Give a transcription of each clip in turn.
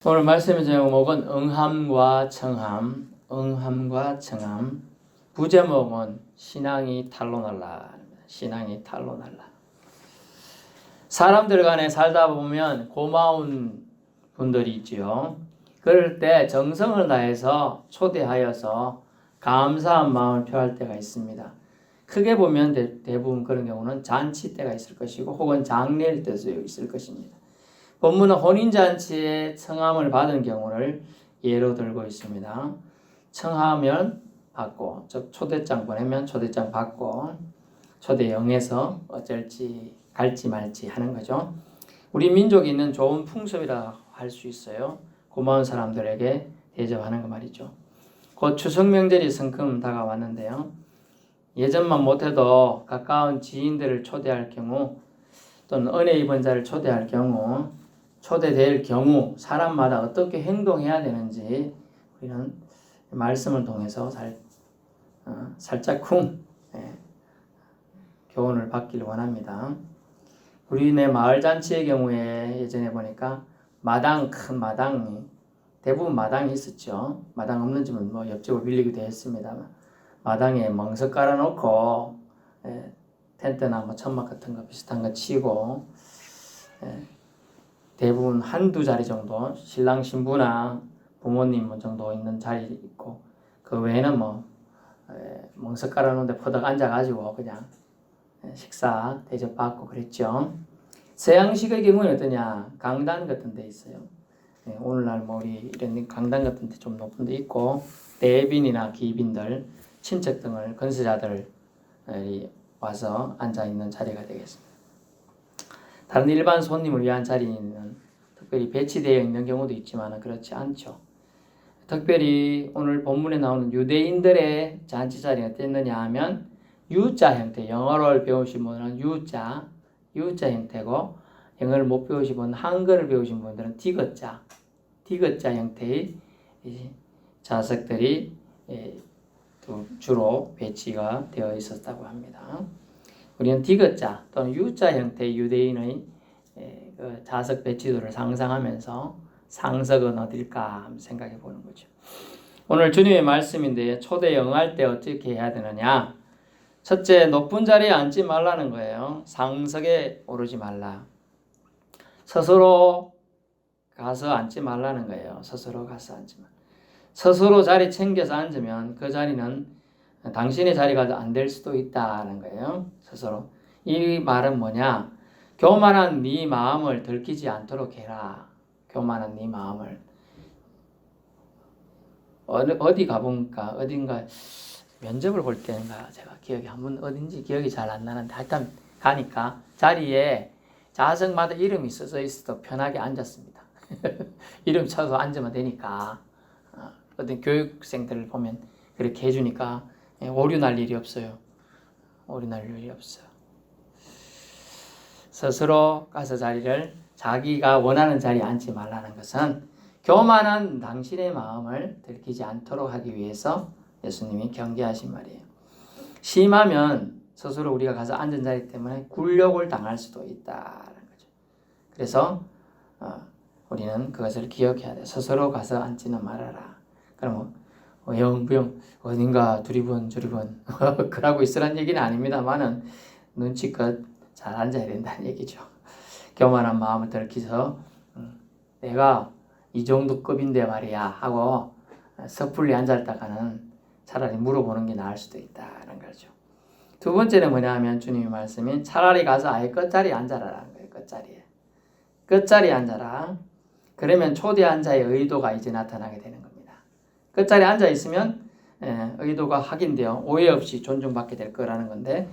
오늘 말씀의 제목은 응함과 청함, 응함과 청함. 부제목은 신앙이 탄로날라. 신앙이 탄로날라. 사람들 간에 살다 보면 고마운 분들이 있지요. 그럴 때 정성을 다해서 초대하여서 감사한 마음을 표할 때가 있습니다. 크게 보면 대부분 그런 경우는 잔치 때가 있을 것이고 혹은 장례일 때도 있을 것입니다. 본문은 혼인잔치에 청함을 받은 경우를 예로 들고 있습니다. 청하면 받고, 즉 초대장 보내면 초대장 받고, 초대영에서 어쩔지 갈지 말지 하는 거죠. 우리 민족이 있는 좋은 풍습이라 할 수 있어요. 고마운 사람들에게 대접하는 거 말이죠. 곧 추석 명절이 성큼 다가왔는데요. 예전만 못해도 가까운 지인들을 초대할 경우 또는 은혜 입은 자를 초대할 경우 초대될 경우 사람마다 어떻게 행동해야 되는지 우리는 말씀을 통해서 살짝쿵 교훈을 받기를 원합니다. 우리네 마을잔치의 경우에 예전에 보니까 큰 마당이 대부분 마당이 있었죠. 마당 없는 집은 뭐 옆집을 빌리기도 했습니다만 마당에 멍석 깔아놓고 텐트나 뭐 천막 같은 거 비슷한 거 치고 대부분 한두 자리 정도 신랑 신부나 부모님 정도 있는 자리 있고 그 외에는 뭐 멍석 깔아놓은데 퍼덕 앉아가지고 그냥 식사 대접받고 그랬죠. 서양식의 경우는 어떠냐? 강단 같은 데 있어요. 오늘날 뭐 우리 이런 강단 같은 데 좀 높은 데 있고 대빈이나 기빈들 친척 등을 건설자들이 와서 앉아 있는 자리가 되겠습니다. 다른 일반 손님을 위한 자리는 특별히 배치되어 있는 경우도 있지만 그렇지 않죠. 특별히 오늘 본문에 나오는 유대인들의 잔치 자리가 어땠느냐 하면 U자 형태, 영어를 배우신 분은 U자 형태고 영어를 못 배우신 분은 한글을 배우신 분들은 디귿자 형태의 좌석들이 주로 배치가 되어 있었다고 합니다. 우리는 디귿자 또는 U자 형태의 유대인의 그 좌석 배치도를 상상하면서 상석은 어딜까 생각해 보는 거죠. 오늘 주님의 말씀인데 초대 영할 때 어떻게 해야 되느냐? 첫째, 높은 자리에 앉지 말라는 거예요. 상석에 오르지 말라. 스스로 가서 앉지 말라는 거예요. 스스로 가서 앉지 말라. 스스로 자리 챙겨서 앉으면 그 자리는 당신의 자리가 안 될 수도 있다는 거예요. 스스로. 이 말은 뭐냐? 교만한 네 마음을 들키지 않도록 해라. 교만한 네 마음을. 어디 가보니까 어딘가 면접을 볼 때인가 제가 기억이 어딘지 기억이 잘 안 나는데 하여튼 가니까 자리에 좌석마다 이름이 써져 있어도 편하게 앉았습니다. 이름 쳐서 앉으면 되니까 어떤 교육생들을 보면 그렇게 해주니까 오류 날 일이 없어요. 오류 날 일이 없어요. 스스로 가서 자리를 자기가 원하는 자리에 앉지 말라는 것은 교만한 당신의 마음을 들키지 않도록 하기 위해서 예수님이 경계하신 말이에요. 심하면 스스로 우리가 가서 앉은 자리 때문에 굴욕을 당할 수도 있다는 거죠. 그래서 우리는 그것을 기억해야 돼. 스스로 가서 앉지는 말아라. 그러면 영부영 어딘가 두리번 그러고 있으란 얘기는 아닙니다만은 눈치껏 잘 앉아야 된다는 얘기죠. 교만한 마음을 들키서 내가 이 정도 급인데 말이야 하고 섣불리 앉았다가는 차라리 물어보는 게 나을 수도 있다는 거죠. 두 번째는 뭐냐 하면 주님의 말씀인 차라리 가서 아예 끝자리에 앉아라라는 거예요. 끝자리에 앉아라. 그러면 초대한 자의 의도가 이제 나타나게 되는 겁니다. 끝자리에 앉아 있으면 의도가 확인되어 오해 없이 존중받게 될 거라는 건데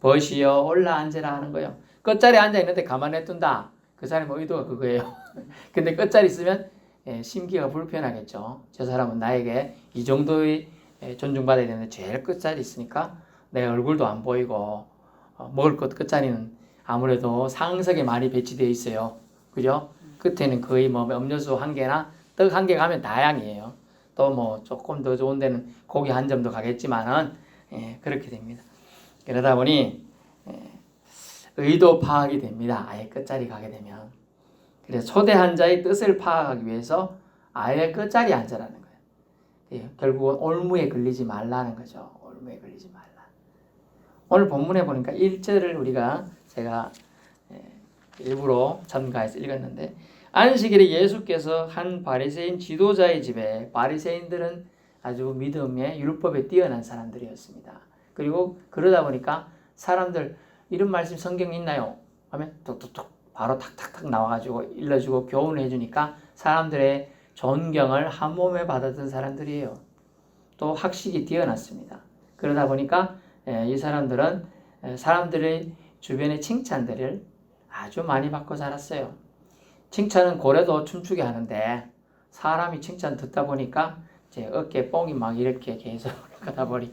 벗이여 올라 앉으라 하는 거예요. 끝자리에 앉아 있는데 가만히 둔다. 그 사람의 의도가 그거예요. 근데 끝자리 있으면 심기가 불편하겠죠. 저 사람은 나에게 이 정도의 존중받아야 되는데 제일 끝자리 있으니까 내 얼굴도 안 보이고 먹을 것 끝자리는 아무래도 상석에 많이 배치되어 있어요. 그죠? 끝에는 거의 뭐 음료수 한 개나 떡 한 개 가면 다양이에요. 또 뭐 조금 더 좋은 데는 고기 한 점도 가겠지만은 그렇게 됩니다. 그러다 보니 의도 파악이 됩니다. 아예 끝자리 가게 되면 그래서 초대한 자의 뜻을 파악하기 위해서 아예 끝자리에 앉으라는 거예요. 예, 결국은 올무에 걸리지 말라는 거죠. 올무에 걸리지 말라. 오늘 본문에 보니까 1절을 제가 일부러 첨가해서 읽었는데, 안식일에 예수께서 한 바리새인 지도자의 집에, 바리새인들은 아주 믿음에 율법에 뛰어난 사람들이었습니다. 그리고 그러다 보니까 사람들 이런 말씀 성경에 있나요? 하면 툭툭툭 바로 탁탁탁 나와가지고 일러주고 교훈을 해주니까 사람들의 존경을 한 몸에 받았던 사람들이에요. 또 학식이 뛰어났습니다. 그러다 보니까 이 사람들은 사람들의 주변의 칭찬들을 아주 많이 받고 자랐어요. 칭찬은 고래도 춤추게 하는데 사람이 칭찬 듣다 보니까 제 어깨 뽕이 막 이렇게 계속 가다 보니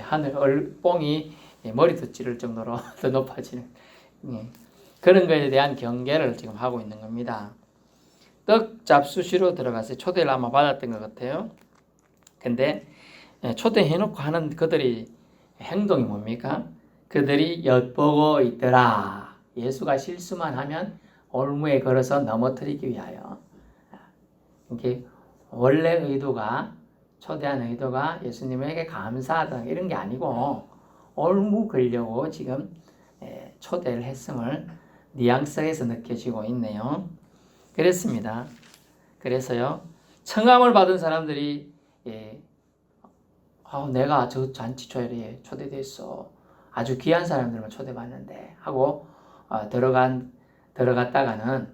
하늘 뽕이 머리도 찌를 정도로 더 높아지는 그런 것에 대한 경계를 지금 하고 있는 겁니다. 떡 잡수시로 들어가서 초대를 아마 받았던 것 같아요. 근데 초대해놓고 하는 그들이 행동이 뭡니까? 그들이 엿보고 있더라. 예수가 실수만 하면 올무에 걸어서 넘어뜨리기 위하여. 이게 원래 의도가, 초대한 의도가 예수님에게 감사하다 이런 게 아니고 올무 걸려고 지금 초대를 했음을 뉘앙스에서 느껴지고 있네요. 그랬습니다. 그래서요, 청함을 받은 사람들이 내가 저 잔치 초대에 초대됐어. 아주 귀한 사람들만 초대받는데 하고 들어갔다가는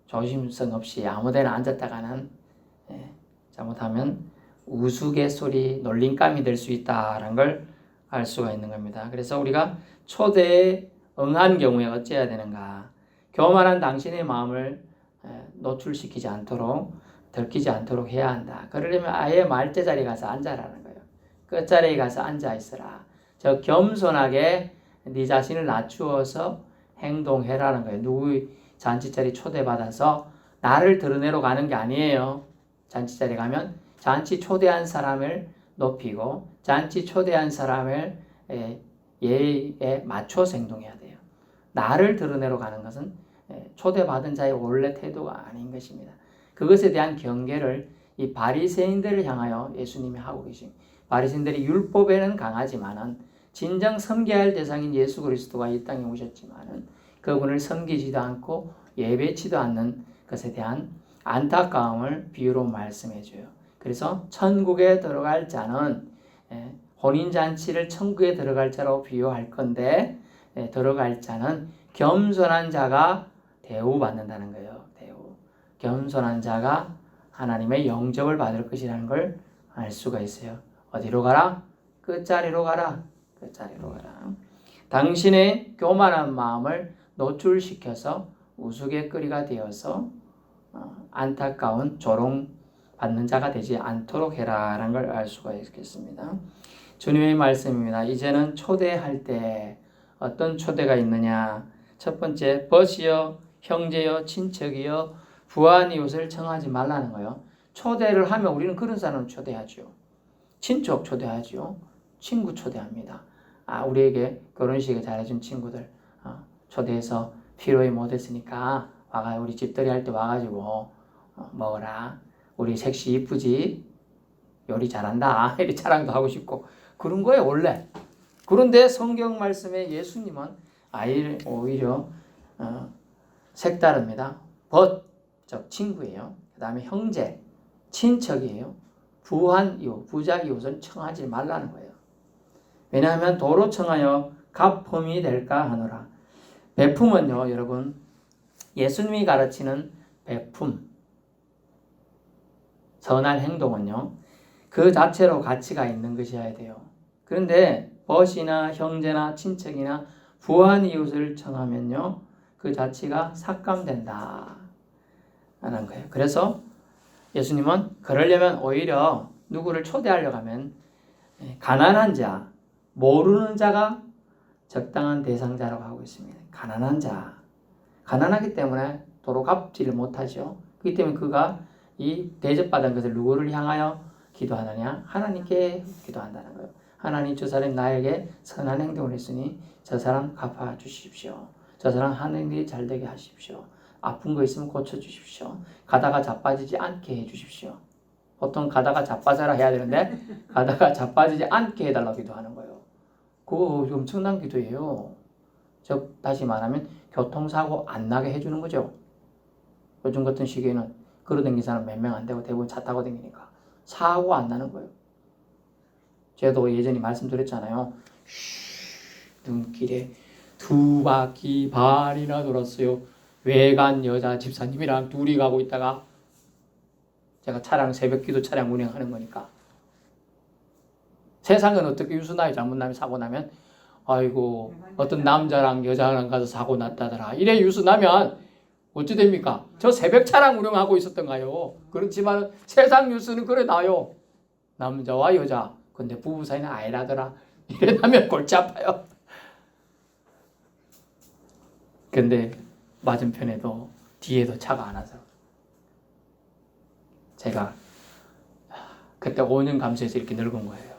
조심성 없이 아무데나 앉았다가는 잘못하면 우스갯소리, 놀림감이 될 수 있다라는 걸 알 수가 있는 겁니다. 그래서 우리가 초대에 응한 경우에 어찌해야 되는가? 교만한 당신의 마음을 노출시키지 않도록, 들키지 않도록 해야 한다. 그러려면 아예 말대 자리에 가서 앉아라는 거예요. 끝자리에 가서 앉아 있어라. 저 겸손하게 네 자신을 낮추어서 행동해라는 거예요. 누구의 잔치자리 초대받아서 나를 드러내러 가는 게 아니에요. 잔치자리 가면 잔치 초대한 사람을 높이고 잔치 초대한 사람을 예의에 맞춰서 행동해야 돼요. 나를 드러내러 가는 것은 초대받은 자의 원래 태도가 아닌 것입니다. 그것에 대한 경계를 이 바리새인들을 향하여 예수님이 하고 계십니다. 바리새인들이 율법에는 강하지만은 진정 섬겨야 할 대상인 예수 그리스도가 이 땅에 오셨지만은 그분을 섬기지도 않고 예배치도 않는 것에 대한 안타까움을 비유로 말씀해 줘요. 그래서 천국에 들어갈 자는 혼인잔치를 천국에 들어갈 자로 비유할 건데 들어갈 자는 겸손한 자가 대우받는다는 거예요. 대우. 겸손한 자가 하나님의 영접을 받을 것이라는 걸 알 수가 있어요. 어디로 가라? 끝자리로 가라. 끝자리로 가라. 당신의 교만한 마음을 노출시켜서 우스갯거리가 되어서 안타까운 조롱받는 자가 되지 않도록 해라라는 걸 알 수가 있겠습니다. 주님의 말씀입니다. 이제는 초대할 때 어떤 초대가 있느냐? 첫 번째, 벗이여, 형제여, 친척이여, 부한 이웃을 청하지 말라는 거예요. 초대를 하면 우리는 그런 사람을 초대하죠. 친척 초대하죠. 친구 초대합니다. 우리에게 결혼식에 잘해준 친구들 초대해서 필요에 못했으니까 우리 집들이 할 때 와가지고 먹어라. 우리 섹시 이쁘지? 요리 잘한다. 이렇게 자랑도 하고 싶고 그런 거예요 원래. 그런데 성경 말씀에 예수님은 오히려 색다릅니다. 즉 친구예요. 그 다음에 형제, 친척이에요. 부한 이웃, 부작 이웃은 청하지 말라는 거예요. 왜냐하면 도로 청하여 가품이 될까 하노라. 베품은요, 여러분, 예수님이 가르치는 베품, 선한 행동은요, 그 자체로 가치가 있는 것이어야 돼요. 그런데 벗이나 형제나 친척이나 부한 이웃을 청하면요, 그 자체가 삭감된다 하는 거예요. 그래서 예수님은 그러려면 오히려 누구를 초대하려고 하면 가난한 자, 모르는 자가 적당한 대상자라고 하고 있습니다. 가난한 자. 가난하기 때문에 도로 갚지를 못하죠. 그렇기 때문에 그가 이 대접받은 것을 누구를 향하여 기도하느냐? 하나님께 기도한다는 거예요. 하나님, 저 사람이 나에게 선한 행동을 했으니 저 사람 갚아 주십시오. 저 사람 하는 일이 잘 되게 하십시오. 아픈 거 있으면 고쳐주십시오. 가다가 자빠지지 않게 해주십시오. 보통 가다가 자빠져라 해야 되는데 가다가 자빠지지 않게 해달라고 기도하는 거예요. 그거 엄청난 기도예요. 즉 다시 말하면 교통사고 안 나게 해주는 거죠. 요즘 같은 시기에는 걸어다니는 사람 몇 명 안 되고 대부분 차 타고 다니니까 사고 안 나는 거예요. 제가 예전에 말씀드렸잖아요. 눈길에 2바퀴 반이나 돌았어요. 외간 여자 집사님이랑 둘이 가고 있다가 제가 새벽기도 차량 운행하는 거니까 세상은 어떻게 유수나요? 잘못 나면 사고 나면 아이고 어떤 남자랑 여자랑 가서 사고 났다더라. 이래 유수 나면 어찌 됩니까? 저 새벽 차량 운행하고 있었던가요? 그렇지만 세상 뉴스는 그래 나요. 남자와 여자 근데 부부 사이는 아니라더라. 이래 나면 골치 아파요. 근데 맞은편에도 뒤에도 차가 안 와서 제가 그때 5년 감수해서 이렇게 늙은 거예요.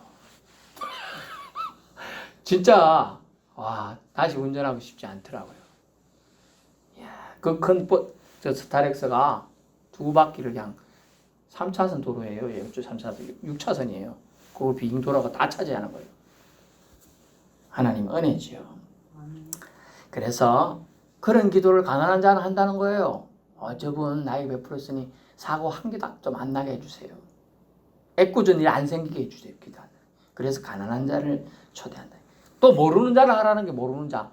진짜 다시 운전하고 싶지 않더라고요. 그 큰 저 스타렉스가 2바퀴를 그냥 3차선 도로예요. 3차선, 6차선이에요. 그거 빙 돌아가 다 차지하는 거예요. 하나님 은혜지요. 그래서 그런 기도를 가난한 자는 한다는 거예요. 저분 나이 몇 프로 있으니 사고 한 개도 좀 안 나게 해주세요. 애꿎은 일 안 생기게 해주세요. 기도한다. 그래서 가난한 자를 초대한다. 또 모르는 자를 하라는 게 모르는 자.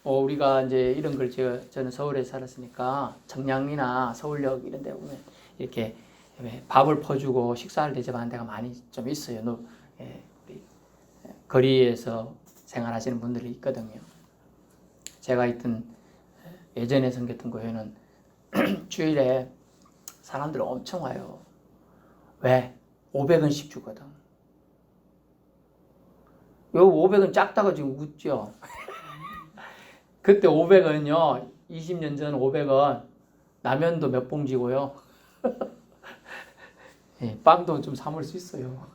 우리가 이제 이런 걸 저는 서울에 살았으니까 청량리나 서울역 이런 데 보면 이렇게 밥을 퍼주고 식사를 대접하는 데가 많이 좀 있어요. 거리에서 생활하시는 분들이 있거든요. 제가 있던 예전에 섬겼던 교회는 주일에 사람들 엄청 와요. 왜? 500원씩 주거든. 요 500원 작다고 지금 웃죠? 그때 500원요. 20년 전 500원. 라면도 몇 봉지고요. 빵도 좀 사 먹을 수 있어요.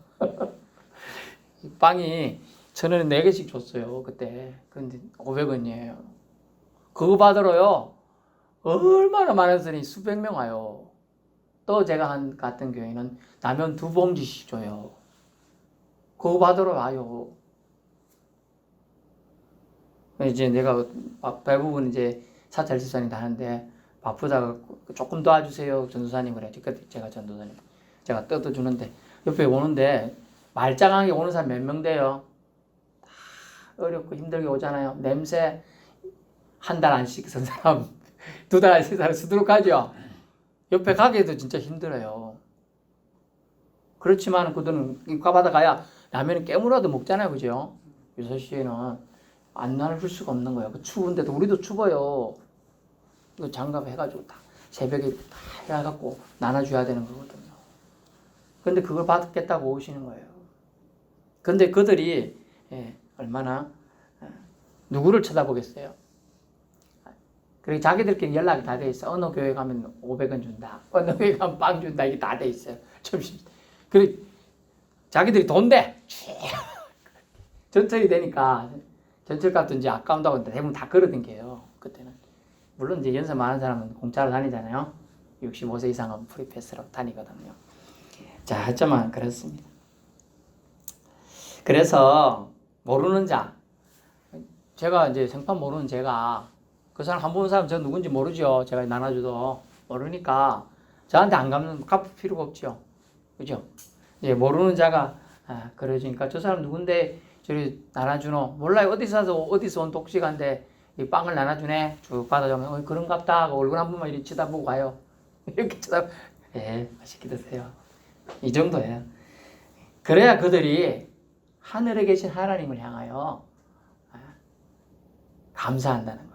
빵이 1,000원에 4개씩 줬어요. 그때. 근데 500원이에요. 그거 받으러요. 얼마나 많은 사람이 수백 명 와요. 또 제가 갔던 교회는 라면 2봉지씩 줘요. 그거 받으러 와요. 이제 내가 대부분 이제 사찰 집사님 다 하는데 바쁘다가 조금 도와주세요 전도사님 그래. 그때 제가 전도사님 제가 뜯어주는데 옆에 오는데 말짱하게 오는 사람 몇 명 돼요. 다 어렵고 힘들게 오잖아요. 냄새 한 달 안 씻은 사람 2달 안 씻은 사람 수두룩하죠. 옆에 가기도 진짜 힘들어요. 그렇지만 그들은 가바다 가야 라면은 깨물어도 먹잖아요. 그죠? 6시에는 안 나눠줄 수가 없는 거예요. 추운데도 우리도 추워요. 이거 장갑 해가지고 다 새벽에 다 해갖고 나눠줘야 되는 거거든요. 근데 그걸 받겠다고 오시는 거예요. 근데 그들이 얼마나 누구를 쳐다보겠어요? 그리고 자기들끼리 연락이 다 돼 있어. 어느 교회 가면 500원 준다. 어느 교회 가면 빵 준다. 이게 다 돼 있어요. 점심. 그리고 자기들이 돈 돼. 전철이 되니까 전철값도 이제 아까운다고 하는데 대부분 다 걸어댕겨요. 그때는. 물론 이제 연세 많은 사람은 공짜로 다니잖아요. 65세 이상은 프리패스로 다니거든요. 자, 하지만 그렇습니다. 그래서 모르는 자, 제가 이제 생판 모르는 제가 그 사람 한 번 본 사람 저 누군지 모르죠. 제가 나눠줘도 모르니까 저한테 안 갚을 필요가 없죠. 그죠? 이제 모르는 자가 그러지니까 저 사람 누군데 저리 나눠주노? 몰라요. 어디서 온 독식한데 이 빵을 나눠주네. 쭉 받아주면 그런갑다 하고 얼굴 한 번만 이렇게 쳐다보고 가요. 이렇게 쳐다보고 맛있게 드세요. 이 정도예요. 그래야 그들이 하늘에 계신 하나님을 향하여 감사한다는 거예요.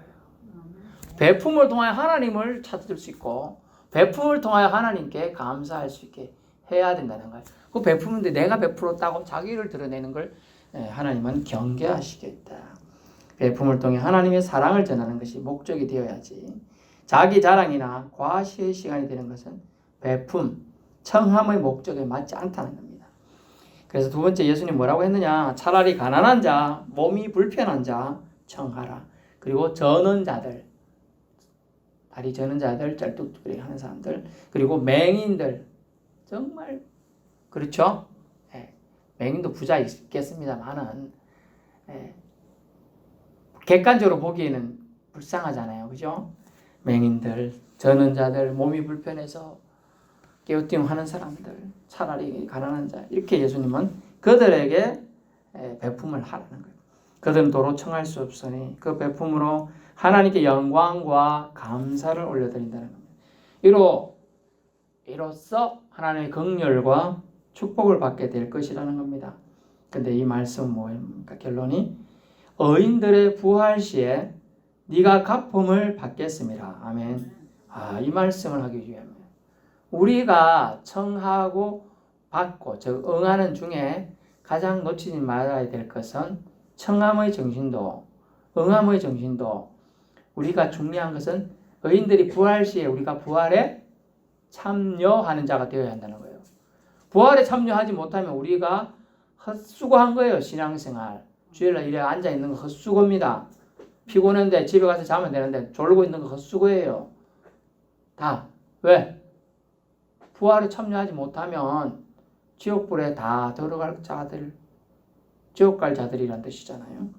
베품을 통하여 하나님을 찾을 수 있고 베품을 통하여 하나님께 감사할 수 있게 해야 된다는 거예요. 그 베품인데 내가 베풀었다고 자기를 드러내는 걸 하나님은 경계하시겠다. 베품을 통해 하나님의 사랑을 전하는 것이 목적이 되어야지. 자기 자랑이나 과시의 시간이 되는 것은 베품, 청함의 목적에 맞지 않다는 겁니다. 그래서 두 번째 예수님 뭐라고 했느냐? 차라리 가난한 자, 몸이 불편한 자 청하라. 그리고 저는 자들 다리 저는 자들, 짤뚝거리 하는 사람들, 그리고 맹인들, 정말 그렇죠? 예, 맹인도 부자 있겠습니다만은 객관적으로 보기에는 불쌍하잖아요, 그죠? 맹인들, 저는 자들, 몸이 불편해서 깨우침하는 사람들, 차라리 가난한 자, 이렇게 예수님은 그들에게 베품을 하라는 거예요. 그들은 도로 청할 수 없으니 그 베품으로 하나님께 영광과 감사를 올려드린다는 겁니다. 이로써 하나님의 긍휼과 축복을 받게 될 것이라는 겁니다. 근데 이 말씀은 뭐입니까? 결론이 의인들의 부활 시에 네가 갚음을 받겠습니다. 아멘. 이 말씀을 하기 위함이에요. 우리가 청하고 받고 즉 응하는 중에 가장 놓치지 말아야 될 것은 청함의 정신도 응함의 정신도 우리가 중요한 것은 의인들이 부활 시에 우리가 부활에 참여하는 자가 되어야 한다는 거예요. 부활에 참여하지 못하면 우리가 헛수고한 거예요. 신앙생활. 주일날 이래 앉아있는 거 헛수고입니다. 피곤한데 집에 가서 자면 되는데 졸고 있는 거 헛수고예요. 다. 왜? 부활에 참여하지 못하면 지옥불에 다 들어갈 자들, 지옥 갈 자들이란 뜻이잖아요.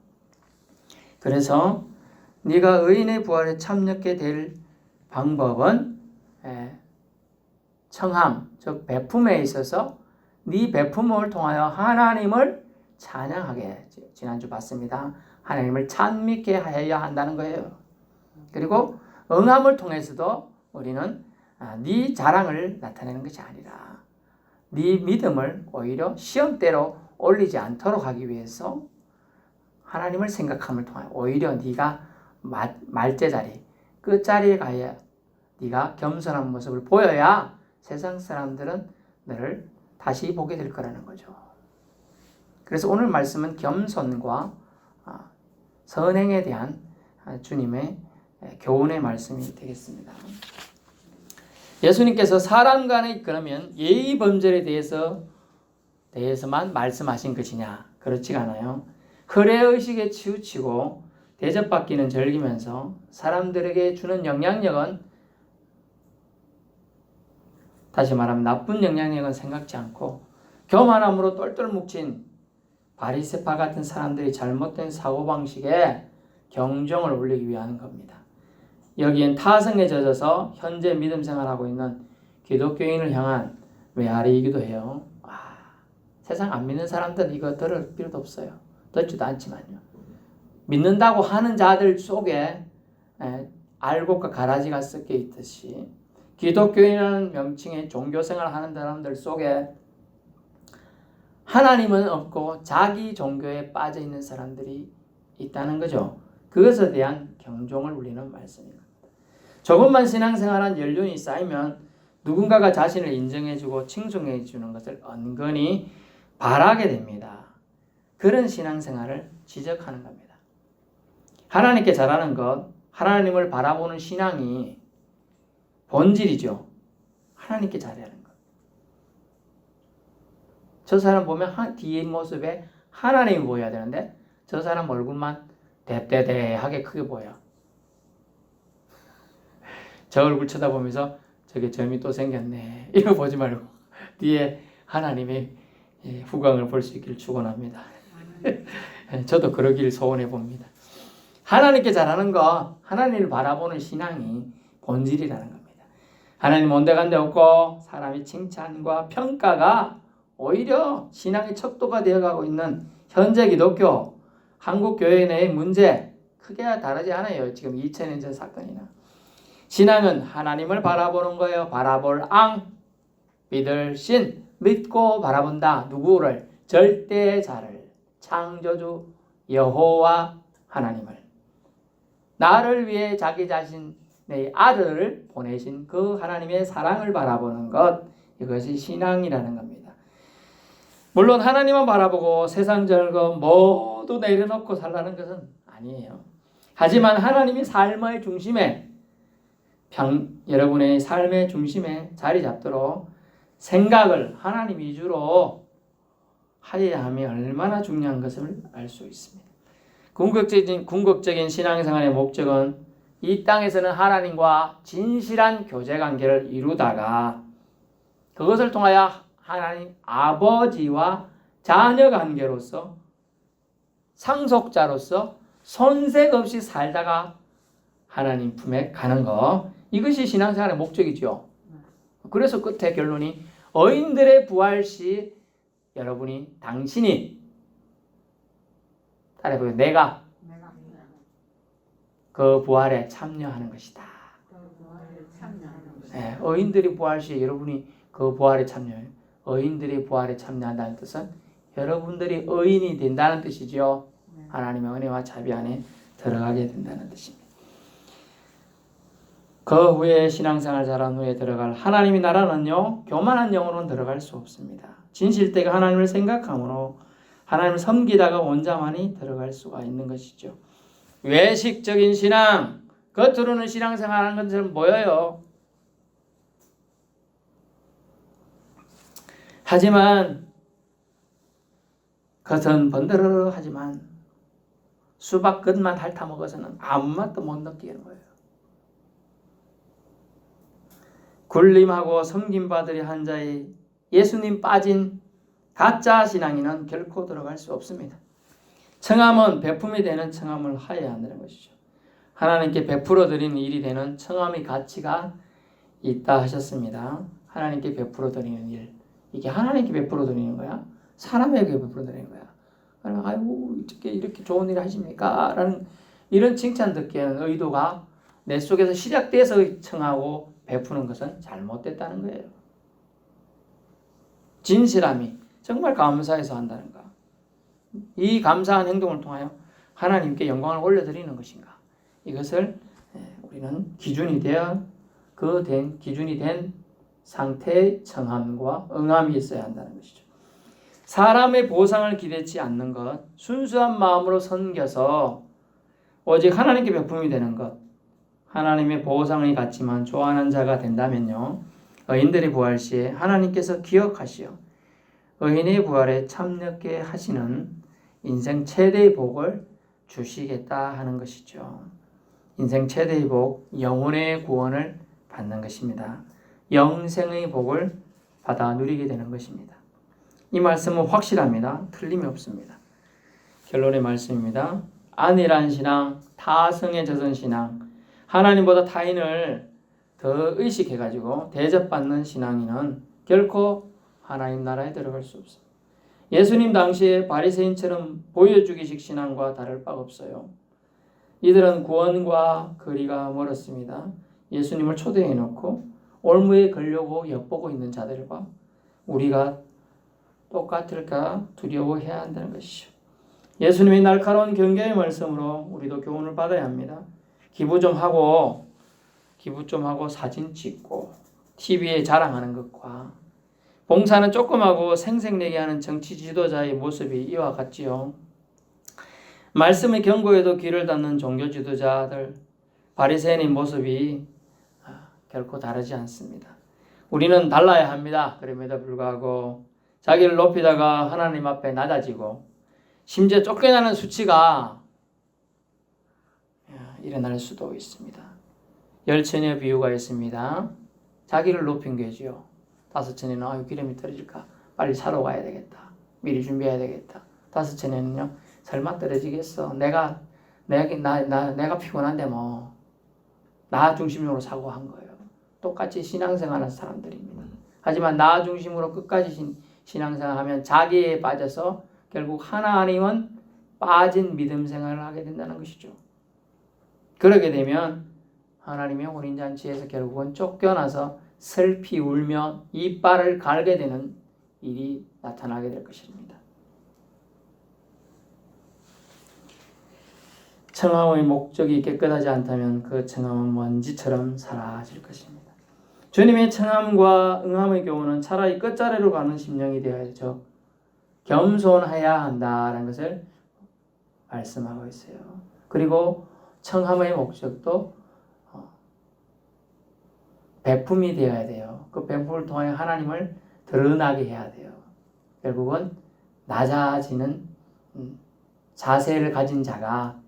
그래서 네가 의인의 부활에 참여하게 될 방법은 청함, 즉 베품에 있어서 네 베품을 통하여 하나님을 찬양하게, 지난주 봤습니다. 하나님을 찬미케 하여야 한다는 거예요. 그리고 응함을 통해서도 우리는 네 자랑을 나타내는 것이 아니라 네 믿음을 오히려 시험대로 올리지 않도록 하기 위해서 하나님을 생각함을 통하여 오히려 네가 말제자리, 끝자리에 가야 네가 겸손한 모습을 보여야 세상 사람들은 너를 다시 보게 될 거라는 거죠. 그래서 오늘 말씀은 겸손과 선행에 대한 주님의 교훈의 말씀이 되겠습니다. 예수님께서 사람 간에 그러면 예의 범절에 대해서만 말씀하신 것이냐? 그렇지가 않아요. 흐레의식에 치우치고 대접받기는 즐기면서 사람들에게 주는 영향력은, 다시 말하면 나쁜 영향력은 생각지 않고 교만함으로 똘똘 묵힌 바리새파 같은 사람들이 잘못된 사고방식에 경종을 울리기 위한 겁니다. 여기엔 타성에 젖어서 현재 믿음 생활하고 있는 기독교인을 향한 메아리이기도 해요. 세상 안 믿는 사람들은 이거 들을 필요도 없어요. 듣지도 않지만요. 믿는다고 하는 자들 속에 알곡과 가라지가 섞여 있듯이 기독교인이라는 명칭의 종교생활을 하는 사람들 속에 하나님은 없고 자기 종교에 빠져 있는 사람들이 있다는 거죠. 그것에 대한 경종을 울리는 말씀입니다. 조금만 신앙생활한 연륜이 쌓이면 누군가가 자신을 인정해주고 칭송해 주는 것을 은근히 바라게 됩니다. 그런 신앙생활을 지적하는 겁니다. 하나님께 잘하는 것, 하나님을 바라보는 신앙이 본질이죠. 하나님께 잘하는 것. 저 사람 보면 뒤에 모습에 하나님이 보여야 되는데 저 사람 얼굴만 대대대하게 크게 보여. 저 얼굴 쳐다보면서 저게 점이 또 생겼네. 이거 보지 말고 뒤에 하나님의 후광을 볼 수 있기를 축원합니다. 저도 그러길 소원해 봅니다. 하나님께 잘하는 거, 하나님을 바라보는 신앙이 본질이라는 겁니다. 하나님 온데간데 없고 사람의 칭찬과 평가가 오히려 신앙의 척도가 되어가고 있는 현재 기독교, 한국 교회 내의 문제 크게 다르지 않아요. 지금 2000년 전 사건이나. 신앙은 하나님을 바라보는 거예요. 바라볼 앙, 믿을 신, 믿고 바라본다. 누구를? 절대자를, 창조주 여호와 하나님을. 나를 위해 자기 자신의 아들을 보내신 그 하나님의 사랑을 바라보는 것, 이것이 신앙이라는 겁니다. 물론 하나님만 바라보고 세상 즐거움 모두 내려놓고 살라는 것은 아니에요. 하지만 하나님이 삶의 중심에, 여러분의 삶의 중심에 자리 잡도록 생각을 하나님 위주로 하여야 함이 얼마나 중요한 것을 알 수 있습니다. 궁극적인 신앙생활의 목적은 이 땅에서는 하나님과 진실한 교제 관계를 이루다가 그것을 통하여 하나님 아버지와 자녀 관계로서 상속자로서 손색 없이 살다가 하나님 품에 가는 것, 이것이 신앙생활의 목적이죠. 그래서 끝에 결론이 어인들의 부활 시 여러분이 당신이 따라해보세요. 내가 그 부활에 참여하는 것이다. 네, 어인들이 부활 시 여러분이 그 부활에 참여해요. 어인들이 부활에 참여한다는 뜻은 여러분들이 의인이 된다는 뜻이죠. 하나님의 은혜와 자비 안에 들어가게 된다는 뜻입니다. 그 후에 신앙생활 잘한 후에 들어갈 하나님의 나라는요, 교만한 영으로는 들어갈 수 없습니다. 진실되게 하나님을 생각함으로 하나님을 섬기다가 온 자만이 들어갈 수가 있는 것이죠. 외식적인 신앙, 겉으로는 신앙생활하는 것처럼 보여요. 하지만 겉은 번드르르하지만 수박 끝만 핥아먹어서는 아무 맛도 못 느끼는 거예요. 굴림하고 섬김받으려 한 자의 예수님 빠진 가짜 신앙인은 결코 들어갈 수 없습니다. 청함은 베품이 되는 청함을 하여야 한다는 것이죠. 하나님께 베풀어 드리는 일이 되는 청함의 가치가 있다 하셨습니다. 하나님께 베풀어 드리는 일, 이게 하나님께 베풀어 드리는 거야? 사람에게 베풀어 드리는 거야? 아이고 이렇게 좋은 일 하십니까? 라는 이런 칭찬 듣기에는 의도가 내 속에서 시작돼서 청하고 베푸는 것은 잘못됐다는 거예요. 진실함이 정말 감사해서 한다는가? 이 감사한 행동을 통하여 하나님께 영광을 올려드리는 것인가? 이것을 우리는 기준이 된 상태의 청함과 응함이 있어야 한다는 것이죠. 사람의 보상을 기대치 않는 것, 순수한 마음으로 섬겨서 오직 하나님께 베품이 되는 것, 하나님의 보상의 같지만 좋아하는 자가 된다면요, 의인들의 부활 시에 하나님께서 기억하시어 의인의 부활에 참여하게 하시는 인생 최대의 복을 주시겠다 하는 것이죠. 인생 최대의 복, 영혼의 구원을 받는 것입니다. 영생의 복을 받아 누리게 되는 것입니다. 이 말씀은 확실합니다. 틀림이 없습니다. 결론의 말씀입니다. 안일한 신앙, 타성에 젖은 신앙, 하나님보다 타인을 더 의식해가지고 대접받는 신앙인은 결코 하나님 나라에 들어갈 수 없습니다. 예수님 당시에 바리새인처럼 보여주기식 신앙과 다를 바가 없어요. 이들은 구원과 거리가 멀었습니다. 예수님을 초대해 놓고 올무에 걸려고 엿보고 있는 자들과 우리가 똑같을까 두려워해야 한다는 것이죠. 예수님의 날카로운 경계의 말씀으로 우리도 교훈을 받아야 합니다. 기부 좀 하고 사진 찍고 TV에 자랑하는 것과 봉사는 조금 하고 생색내게 하는 정치 지도자의 모습이 이와 같지요. 말씀의 경고에도 귀를 닫는 종교 지도자들, 바리새인의 모습이 결코 다르지 않습니다. 우리는 달라야 합니다. 그럼에도 불구하고 자기를 높이다가 하나님 앞에 낮아지고 심지어 쫓겨나는 수치가 일어날 수도 있습니다. 열처녀 비유가 있습니다. 자기를 높인 거지요. 5처녀는 기름이 떨어질까? 빨리 사러 가야 되겠다. 미리 준비해야 되겠다. 5처녀는요, 설마 떨어지겠어? 내가 피곤한데 뭐 나 중심으로 사고한 거예요. 똑같이 신앙생활하는 사람들입니다. 하지만 나 중심으로 끝까지 신앙생활하면 자기에 빠져서 결국 하나님은 빠진 믿음 생활을 하게 된다는 것이죠. 그러게 되면 하나님의 혼인잔치에서 결국은 쫓겨나서 슬피 울며 이빨을 갈게 되는 일이 나타나게 될 것입니다. 청함의 목적이 깨끗하지 않다면 그 청함은 먼지처럼 사라질 것입니다. 주님의 청함과 응함의 교훈은 차라리 끝자리로 가는 심령이 되어야죠. 겸손해야 한다는 것을 말씀하고 있어요. 그리고 청함의 목적도 베품이 되어야 돼요. 그 베품을 통해 하나님을 드러나게 해야 돼요. 결국은 낮아지는 자세를 가진 자가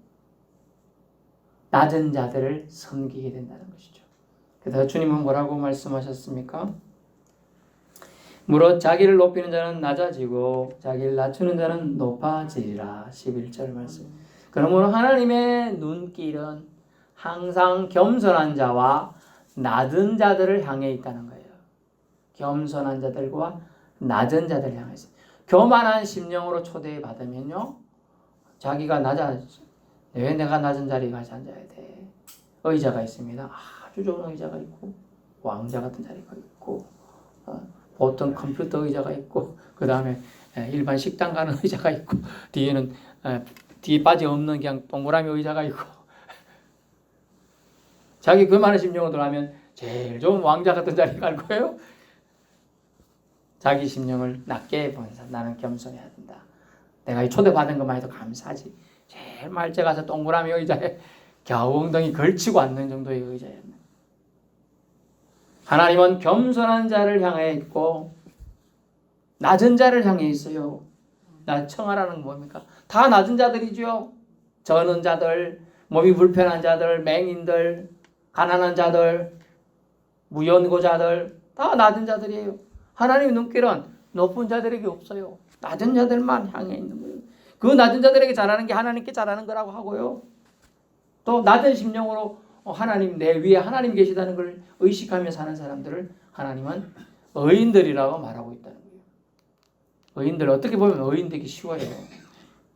낮은 자들을 섬기게 된다는 것이죠. 그래서 주님은 뭐라고 말씀하셨습니까? 무릇 자기를 높이는 자는 낮아지고 자기를 낮추는 자는 높아지리라. 11절 말씀. 그러므로 하나님의 눈길은 항상 겸손한 자와 낮은 자들을 향해 있다는 거예요. 겸손한 자들과 낮은 자들을 향해 있어요. 교만한 심령으로 초대받으면요, 자기가 왜 내가 낮은 자리에 가서 앉아야 돼? 의자가 있습니다. 아주 좋은 의자가 있고, 왕자 같은 자리가 있고, 보통 컴퓨터 의자가 있고, 그 다음에 일반 식당 가는 의자가 있고, 뒤에는 뒤에 빠지 없는 그냥 동그라미 의자가 있고, 자기 교만한 심령으로 들어가면 제일 좋은 왕자 같은 자리에 갈 거예요. 자기 심령을 낮게 보면서 나는 겸손해야 된다. 내가 초대받은 것만 해도 감사하지. 제일 말째 가서 동그라미 의자에 겨우 엉덩이 걸치고 앉는 정도의 의자였네. 하나님은 겸손한 자를 향해 있고 낮은 자를 향해 있어요. 청하라는 건 뭡니까? 다 낮은 자들이죠. 저는 자들, 몸이 불편한 자들, 맹인들, 가난한 자들, 무연고자들, 다 낮은 자들이에요. 하나님의 눈길은 높은 자들에게 없어요. 낮은 자들만 향해 있는 거예요. 그 낮은 자들에게 잘하는 게 하나님께 잘하는 거라고 하고요. 또 낮은 심령으로 하나님, 내 위에 하나님 계시다는 걸 의식하며 사는 사람들을 하나님은 의인들이라고 말하고 있다는 거예요. 의인들, 어떻게 보면 의인 되기 쉬워요.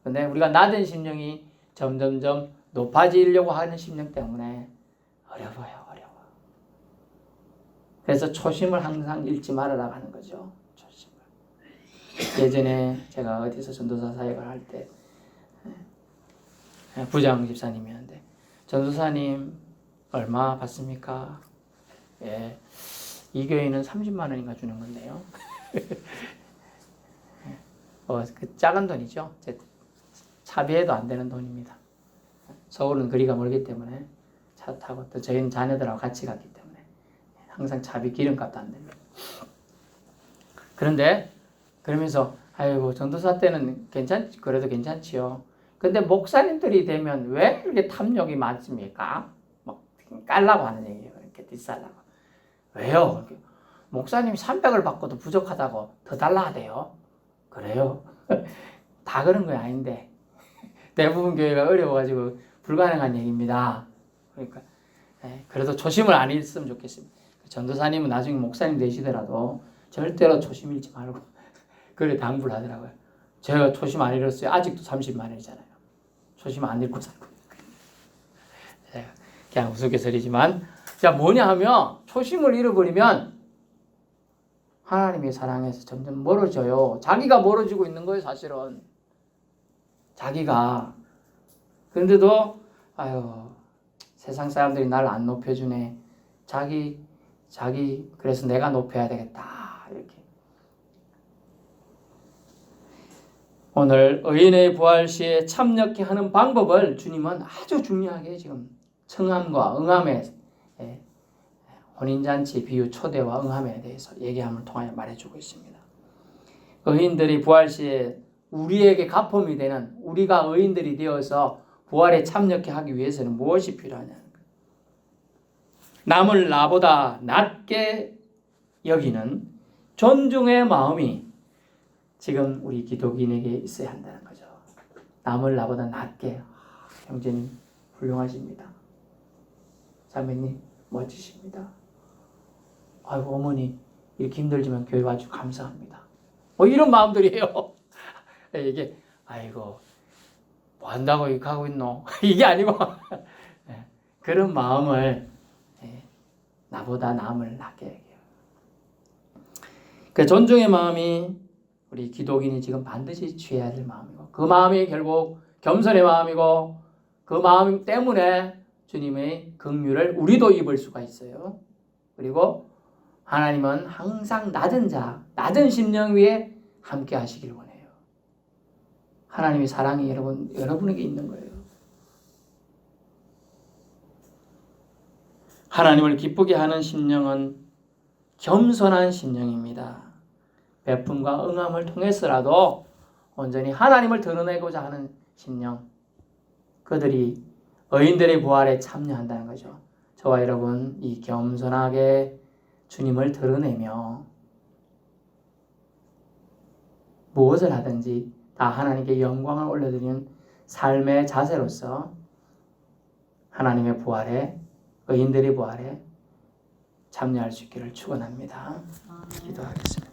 그런데 우리가 낮은 심령이 점점점 높아지려고 하는 심령 때문에 어려워요. 그래서 초심을 항상 잃지 말아라 하는 거죠. 초심을. 예전에 제가 어디서 전도사 사역을 할 때 부장 집사님이었는데, 전도사님 얼마 받습니까? 예, 이 교회는 30만 원인가 주는 건데요. 그 작은 돈이죠. 차비에도 안 되는 돈입니다. 서울은 거리가 멀기 때문에 차 타고, 또 저희는 자녀들하고 같이 갔기 때문에 항상 차비 기름값도 안 됩니다. 그런데 그러면서 아이고 전도사 때는 그래도 괜찮지요. 근데 목사님들이 되면 왜 이렇게 탐욕이 많습니까? 막 깔라고 하는 얘기예요. 이렇게 비싸려고. 왜요? 목사님이 300을 받고도 부족하다고 더 달라 하대요. 그래요? 다 그런 거 아닌데 대부분 교회가 어려워가지고 불가능한 얘기입니다. 그러니까 그래도 초심을 안 잃었으면 좋겠습니다. 전도사님은 나중에 목사님 되시더라도 절대로 초심 잃지 말고 그래 당부를 하더라고요. 제가 초심 안 잃었어요. 아직도 30만 원이잖아요. 초심 안 잃고 살고 그냥 우스갯소리지만, 자, 뭐냐 하면 초심을 잃어버리면 하나님의 사랑에서 점점 멀어져요. 자기가 멀어지고 있는 거예요, 사실은. 자기가. 그런데도 세상 사람들이 나를 안 높여주네. 자기 그래서 내가 높여야 되겠다. 이렇게. 오늘 의인의 부활 시에 참여케 하는 방법을 주님은 아주 중요하게 지금 청함과 응함의 혼인잔치 비유 초대와 응함에 대해서 얘기함을 통하여 말해주고 있습니다. 의인들이 부활 시에 우리에게 가품이 되는, 우리가 의인들이 되어서 부활에 참여케 하기 위해서는 무엇이 필요하냐? 남을 나보다 낮게 여기는 존중의 마음이 지금 우리 기독인에게 있어야 한다는 거죠. 남을 나보다 낮게. 형제님 훌륭하십니다. 자매님 멋지십니다. 아이고 어머니 이렇게 힘들지만 교회 와주셔서 감사합니다. 이런 마음들이에요. 이게 아이고 뭐 한다고 이렇게 하고 있노? 이게 아니고 그런 마음을, 나보다 남을 낮게 여겨요. 그 존중의 마음이 우리 기독인이 지금 반드시 취해야 될 마음이고, 그 마음이 결국 겸손의 마음이고, 그 마음 때문에 주님의 긍휼을 우리도 입을 수가 있어요. 그리고 하나님은 항상 낮은 자, 낮은 심령 위에 함께 하시길 원해요. 하나님의 사랑이 여러분에게 있는 거예요. 하나님을 기쁘게 하는 심령은 겸손한 심령입니다. 베품과 응함을 통해서라도 온전히 하나님을 드러내고자 하는 심령, 그들이 의인들의 부활에 참여한다는 거죠. 저와 여러분 이 겸손하게 주님을 드러내며 무엇을 하든지 다 하나님께 영광을 올려드리는 삶의 자세로서 하나님의 부활에, 의인들의 부활에 참여할 수 있기를 축원합니다. 기도하겠습니다.